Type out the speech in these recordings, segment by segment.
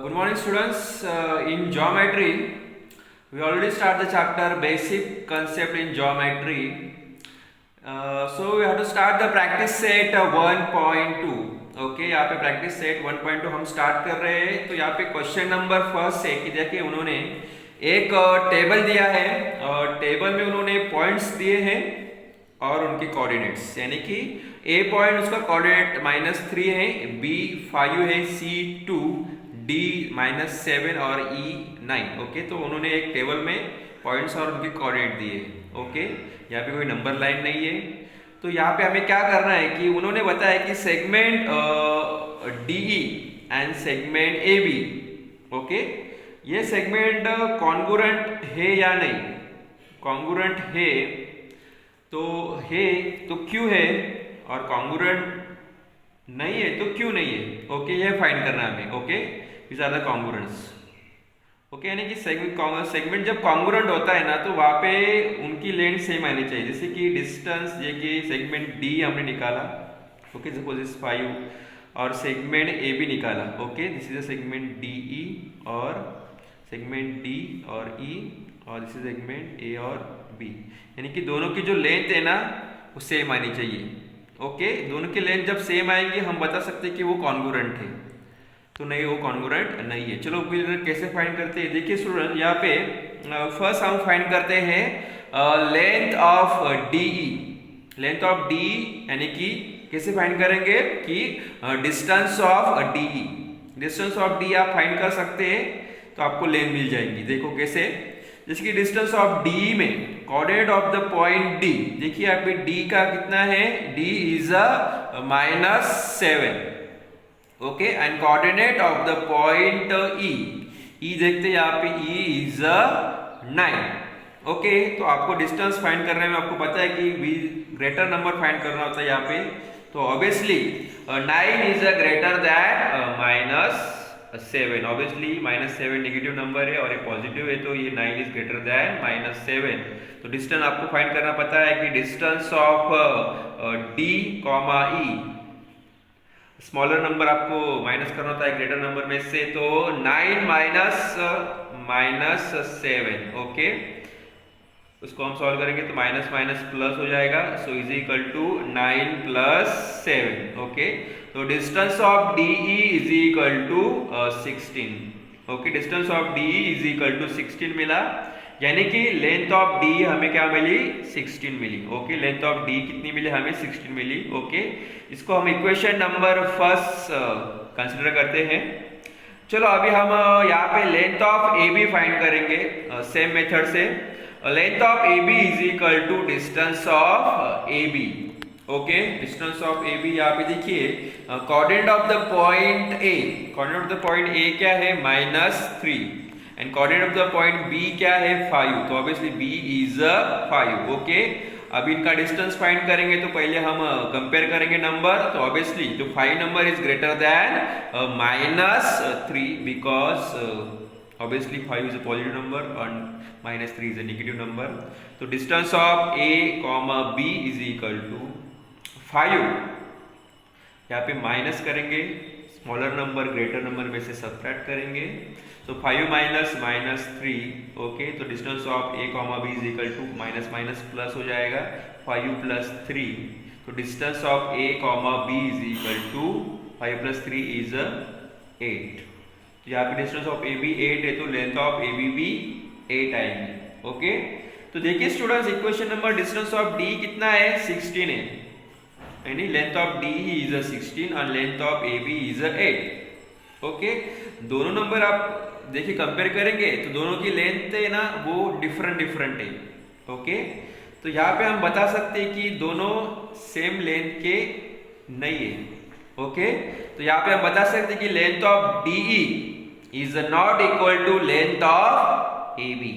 Good morning, students. In geometry, we already start the chapter basic concept in geometry. So we have to start the practice set 1.2. Okay यहाँ पे practice set 1.2 हम start कर रहे हैं। तो यहाँ पे क्वेश्चन नंबर फर्स्ट है कि देखिए उन्होंने एक टेबल दिया है और टेबल में उन्होंने पॉइंट्स दिए हैं और उनके कोऑर्डिनेट्स, यानी कि ए पॉइंट उसका कोऑर्डिनेट -3 है, बी 5 है, सी 2, डी -7 और ई 9। ओके, तो उन्होंने एक टेबल में पॉइंट्स और उनके कोऑर्डिनेट दिए। ओके, यहाँ पे कोई नंबर लाइन नहीं है। तो यहाँ पे हमें क्या करना है कि उन्होंने बताया कि segment DE and segment A B, okay, ये सेगमेंट कॉन्ग्रुएंट है या नहीं। कॉन्ग्रुएंट है तो क्यों है, और कॉन्ग्रुएंट नहीं है तो क्यों नहीं है। ओके, ये फाइंड करना है हमें। Okay, this are the congruents. Okay, यानी कि सेगमेंट जब कॉन्ग्रुएंट होता है ना तो वहां पे उनकी लेंथ सेम आनी चाहिए। जैसे कि डिस्टेंस, ये कि सेगमेंट डी हमने निकाला, ओके, सपोज इज 5, और सेगमेंट ए बी निकाला। Okay, this is a segment D E और सेगमेंट डी और ई, और दिस इज सेगमेंट ए और बी, यानी कि दोनों की जो लेंथ है ना वो सेम आनी चाहिए। ओके, दोनों की लेंथ जब सेम आएंगी हम बता सकते हैं कि वो कॉन्ग्रुएंट है। तो नहीं, वो कॉन्ग्रुएंट नहीं है। चलो फिर कैसे फाइंड करते हैं। देखिए स्टूडेंट, यहाँ पे फर्स्ट हम फाइंड करते हैं length of DE. Length of D यानी कि कैसे फाइंड करेंगे कि distance of DE, distance of D आप फाइंड कर सकते हैं तो आपको लेंथ मिल जाएगी। देखो कैसे, जैसे कि डिस्टेंस ऑफ डी में coordinate of the point D, देखिए यहाँ पे डी का कितना है, D is a -7। Okay, and coordinate of the point E, E देखते हैं यहाँ पे ई इज 9। ओके, तो आपको डिस्टेंस फाइंड करने में आपको पता है कि ग्रेटर नंबर फाइंड करना होता है यहाँ पे। तो obviously 9 is a greater than -7। Obviously -7 negative number है और ये पॉजिटिव है, तो ये 9 इज ग्रेटर दैन -7। तो डिस्टेंस आपको फाइंड करना पता है कि distance of D comma E, smaller number आपको माइनस करना होता है ग्रेटर नंबर में से। तो 9 माइनस 7, ओके, उसको हम सॉल्व करेंगे तो माइनस माइनस प्लस हो जाएगा। So is equal to 9 + 7। Okay, तो distance of DE is equal to 16। Okay, distance of DE is equal to 16 मिला, यानी कि लेंथ ऑफ डी हमें क्या मिली, 16 मिली। ओके, लेंथ ऑफ डी कितनी मिली हमें, 16 मिली। ओके, इसको हम इक्वेशन नंबर फर्स्ट कंसीडर करते हैं। चलो अभी हम यहाँ पे length of A B find करेंगे सेम मेथड से। Length of A B is equal to distance of A B. Okay, distance of A B यहाँ पे देखिए coordinate of the point A, coordinate of the point A क्या है, -3, and coordinate of the point B क्या है, 5। तो obviously B is 5। Okay, अब इनका डिस्टेंस फाइंड करेंगे तो पहले हम कंपेयर करेंगे नंबर। तो ऑब्वियसली जो 5 number is greater than -3, because obviously 5 is a positive number and -3 is a negative number. तो distance of A comma B is equal to 5। यहाँ पे माइनस करेंगे, स्मॉलर नंबर ग्रेटर नंबर में से subtract करेंगे। तो 5 माइनस -3, ओके, तो distance of A comma B is equal to minus minus plus हो जाएगा 5 + 3। तो distance of A comma B is equal to 5 + 3 is 8। तो यहाँ पे डिस्टेंस ऑफ ए बी 8 है, तो लेंथ ऑफ ए बी भी 8 आएगी। ओके, तो देखिए students, equation number distance of D कितना है, 16 है, यानी लेंथ ऑफ डी इज 16 और length of A B is 8। Okay, दोनों नंबर आप देखिए कंपेयर करेंगे तो दोनों की लेंथ है ना वो डिफरेंट है। ओके, तो यहाँ पे हम बता सकते हैं कि दोनों सेम लेंथ के नहीं है। ओके, तो यहाँ पे हम बता सकते हैं कि length of DE is not equal to length of A B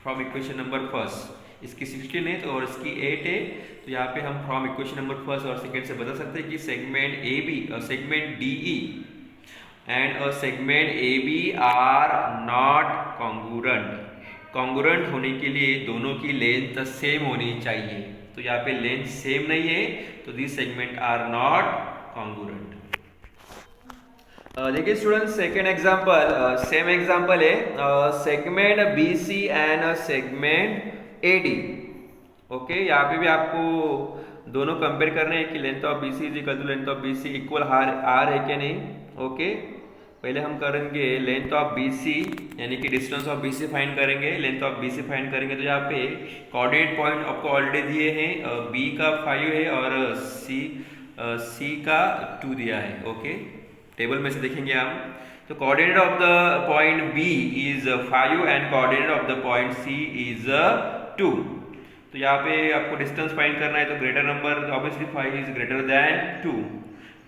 from equation number first. इसकी 16 है तो और इसकी 8 है, तो यहाँ पे हम फ्रॉम इक्वेशन नंबर फर्स्ट और सेकेंड से बता सकते हैं कि सेगमेंट ए बी और segment DE and a segment AB are not congruent। Congruent होने के लिए दोनों की लेंथ सेम होनी चाहिए। तो यहाँ पे लेंथ सेम नहीं है, तो this segment are not congruent. देखिए student second example same example है segment BC and segment AD। Okay, यहाँ पे भी आपको दोनों कंपेयर करने हैं कि length of BC is equal to length of BC equal are है क्या नहीं। ओके, पहले हम करेंगे लेंथ ऑफ BC यानी कि डिस्टेंस ऑफ BC फाइंड करेंगे। लेंथ ऑफ BC फाइंड करेंगे तो यहाँ पे कोऑर्डिनेट पॉइंट आपको ऑलरेडी दिए हैं, B का 5 है और C का 2 दिया है। ओके, टेबल में से देखेंगे हम तो coordinate of the point B is 5 and coordinate of the point C is 2। तो यहाँ पे आपको डिस्टेंस फाइंड करना है तो greater number obviously 5 is greater than 2।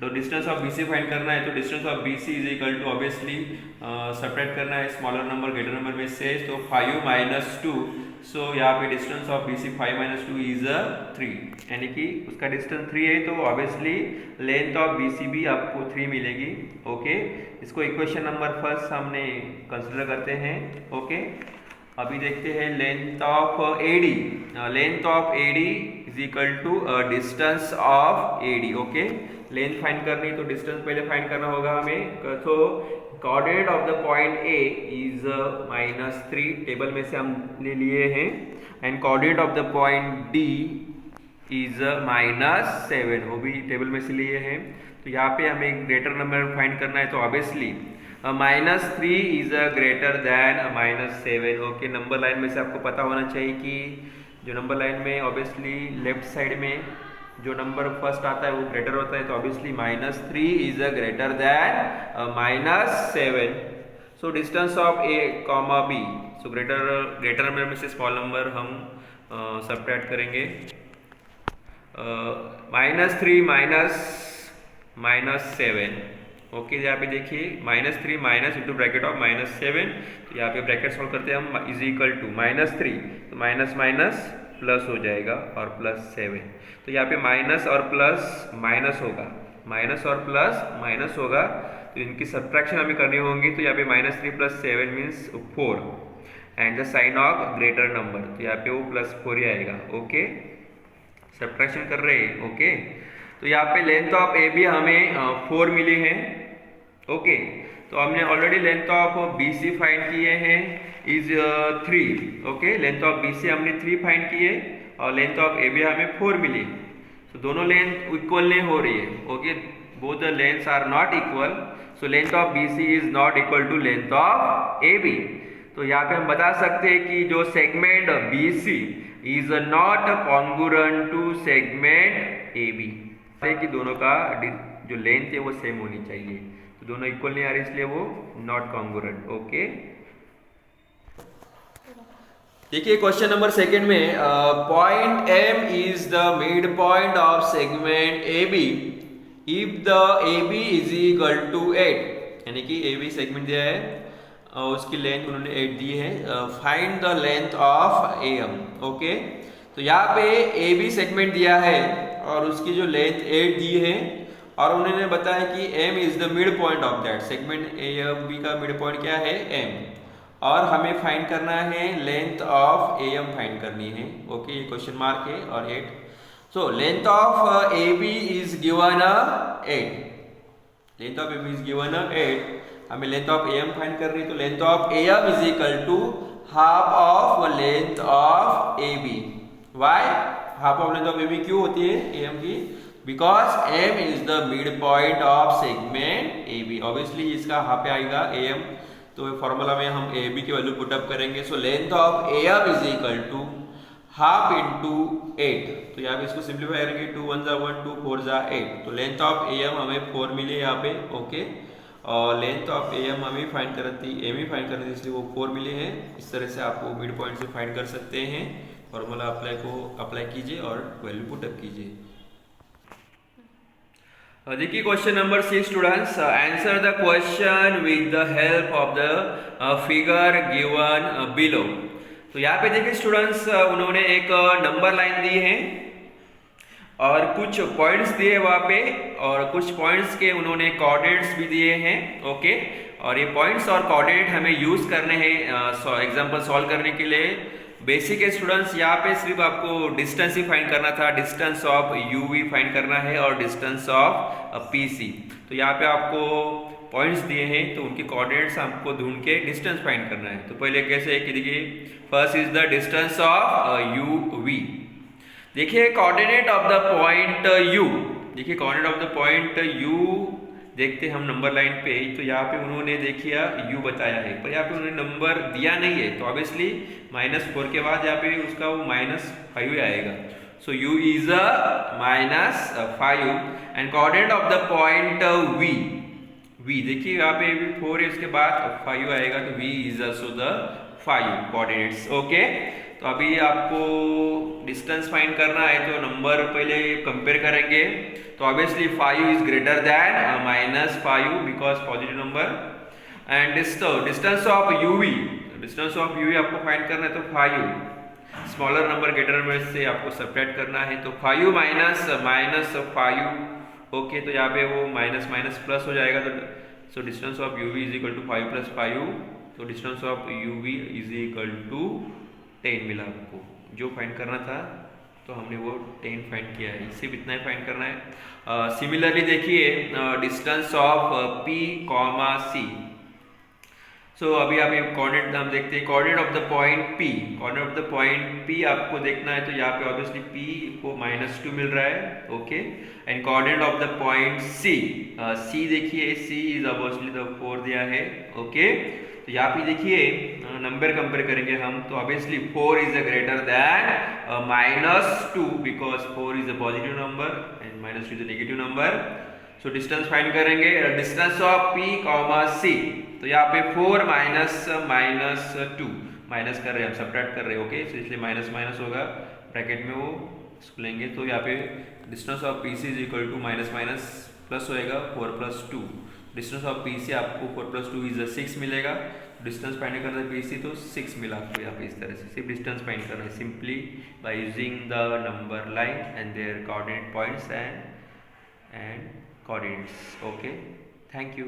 तो डिस्टेंस ऑफ BC फाइंड करना है तो distance of BC is equal to obviously separate करना है स्मॉलर नंबर ग्रेटर नंबर में से, तो 5 माइनस 2। सो यहाँ पे distance of BC 5 minus 2 is 3, यानी कि उसका डिस्टेंस 3 है तो ऑब्वियसली लेंथ ऑफ BC भी आपको 3 मिलेगी। ओके, इसको इक्वेशन नंबर फर्स्ट हमने कंसिडर करते हैं। ओके, अभी देखते हैं length of AD। Length of AD is equal to distance of AD। Okay, length find करनी तो डिस्टेंस पहले फाइंड करना होगा हमें। तो coordinate of the point A is -3, table में से हमने लिए हैं, and coordinate of the point D is -7, वो भी टेबल में से लिए हैं। तो यहाँ पे हमें ग्रेटर नंबर फाइंड करना है तो obviously -3 is greater then -7। Okay, number line में से आपको पता होना चाहिए कि जो नंबर लाइन में ऑब्वियसली लेफ्ट साइड में जो नंबर फर्स्ट आता है वो ग्रेटर होता है, तो obviously -3 is greater then -7। So distance of A, B, so greater number में से स्मॉल नंबर हम सबट्रैक्ट करेंगे। -3 -7। ओके, यहाँ पे देखिए -3 माइनस इंटू ब्रैकेट ऑफ -7, तो यहाँ पे ब्रैकेट सॉल्व करते हैं हम इज इक्वल टू -3 तो माइनस माइनस प्लस हो जाएगा और +7, तो यहाँ पे माइनस और प्लस माइनस होगा, माइनस और प्लस माइनस होगा, तो इनकी सब्ट्रैक्शन हमें करनी होंगी। तो यहाँ पे -3 + 7 means 4 and the sign of greater number, तो यहाँ पे वो +4 ही आएगा। ओके, सब्ट्रैक्शन कर रहे हैं। ओके, तो यहाँ पे लेंथ ऑफ AB हमें 4 मिली है। ओके, तो हमने already length of BC find किए हैं is 3। Okay, length of BC हमने 3 फाइंड किए और लेंथ ऑफ AB हमें 4 मिली, तो दोनों लेंथ इक्वल नहीं हो रही है। Okay, both the lengths are not equal, so length of BC is not equal to length of AB। तो यहाँ पे हम बता सकते हैं कि जो segment BC is not congruent to segment AB, कि दोनों का जो लेंथ है वो सेम होनी चाहिए, तो दोनों इक्वल नहीं आ रही इसलिए वो नॉट कॉन्ग्रुएंट। ओके, देखिए क्वेश्चन नंबर सेकंड में point M is the mid point of segment AB if the AB is equal to 8, यानी कि AB सेगमेंट दिया है और उसकी लेंथ उन्होंने 8 दी है। Find the length of AM। Okay, तो यहाँ पे AB सेगमेंट दिया है और उसकी जो लेंथ 8 दी है और उन्होंने बताया कि M is the mid point of that segment AB का मिड पॉइंट क्या है M, और हमें फाइंड करना है लेंथ ऑफ AM फाइंड करनी है। ओके, ये क्वेश्चन मार्क है और 8। So length of AB is given 8, length of AB is given 8, हमें लेंथ ऑफ AM फाइंड करनी है, तो length of AM is equal to half of length of AB। Why half of length of AB क्यों होती है AM की? Because M is the mid point of segment AB, obviously इसका half आएगा AM, तो फॉर्मूला में हम AB की वैल्यू पुटअप करेंगे। सो length of AM is equal to half into 8, तो यहाँ पे इसको सिंप्लीफाई करेंगे, 2 1 = 1, 2 4 = 8, तो लेंथ ऑफ AM हमें 4 मिले यहाँ पे। ओके, और लेंथ ऑफ AM हमें फाइंड करती AB फाइंड करनी थी इसलिए वो 4 मिले हैं। इस तरह से आपको मिड पॉइंट से फाइंड कर सकते हैं। फॉर्मूला अप्लाई कीजिए और वैल्यू पुटअप कीजिए। देखिए question number 6 students, answer the question with the help of the figure given below. तो यहाँ पे देखिए स्टूडेंट्स, उन्होंने एक नंबर लाइन दी है और कुछ पॉइंट्स दिए वहाँ पे, और कुछ पॉइंट्स के उन्होंने कोऑर्डिनेट्स भी दिए हैं। ओके, और ये पॉइंट्स और कोऑर्डिनेट हमें यूज करने हैं एग्जांपल सॉल्व करने के लिए। बेसिक है स्टूडेंट्स, यहाँ पे सिर्फ आपको डिस्टेंस ही फाइंड करना था, डिस्टेंस ऑफ UV फाइंड करना है और डिस्टेंस ऑफ PC। तो यहाँ पे आपको पॉइंट्स दिए हैं तो उनके कोऑर्डिनेट्स हमको ढूंढ के डिस्टेंस फाइंड करना है। तो पहले कैसे है कि देखिए, first is the distance of U V. देखिए coordinate of the point U, देखिए coordinate of the point U देखते हम नंबर लाइन पे, तो यहाँ पे उन्होंने देखिए u बताया है, पर यहाँ पे उन्होंने नंबर दिया नहीं है, तो ऑब्वियसली -4 के बाद यहाँ पे उसका वो -5 आएगा। सो u is a -5 and coordinate of the point v देखिए यहाँ पे 4 है, इसके बाद 5 आएगा, तो v is also the 5 coordinates. Okay, तो अभी आपको डिस्टेंस फाइंड करना है, तो नंबर पहले कंपेयर करेंगे। तो obviously 5 is greater then -5 because positive number. And distance of UV, distance of UV आपको फाइंड करना है, तो 5 स्मॉलर नंबर ग्रेटर नंबर से आपको सब्ट्रैक्ट करना है, तो 5 -5। ओके, तो यहाँ पे वो माइनस माइनस प्लस हो जाएगा, तो so distance of UV is equal to 5 + 5, तो distance of UV is equal to 10 मिला आपको। जो फाइंड करना था तो हमने वो 10 फाइंड किया है, सिर्फ इतना ही फाइंड करना है। सिमिलरली देखिए डिस्टेंस ऑफ P, C। सो अभी आप कोऑर्डिनेट हम देखते हैं, coordinate of the point P, coordinate of the point P आपको देखना है, तो यहाँ पे ऑब्वियसली P को -2 मिल रहा है। Okay, and coordinate of the point C, C देखिए C इज ऑब्वियसली द 4 दिया है। ओके, तो यहाँ पे देखिए नंबर कंपेयर करेंगे हम, तो obviously 4 is greater than -2 because 4 is a positive number and -2 is a negative number. So distance find करेंगे, डिस्टेंस ऑफ P, C, तो यहाँ पे 4 -2 माइनस कर रहे हैं हम, सब्ट्रैक्ट कर रहे हैं। ओके, so इसलिए माइनस माइनस होगा, ब्रैकेट में वो इसको लेंगे, तो यहाँ पे distance of PC is equal to minus minus plus होएगा 4 + 2। डिस्टेंस ऑफ PC आपको 4 + 2 इज 6 मिलेगा। डिस्टेंस फाइंड करना है PC, तो 6 मिला आपको यहाँ पे। इस तरह से सिर्फ डिस्टेंस फाइंड करना है, simply by using the number line and their coordinate points and coordinates. Okay, thank you.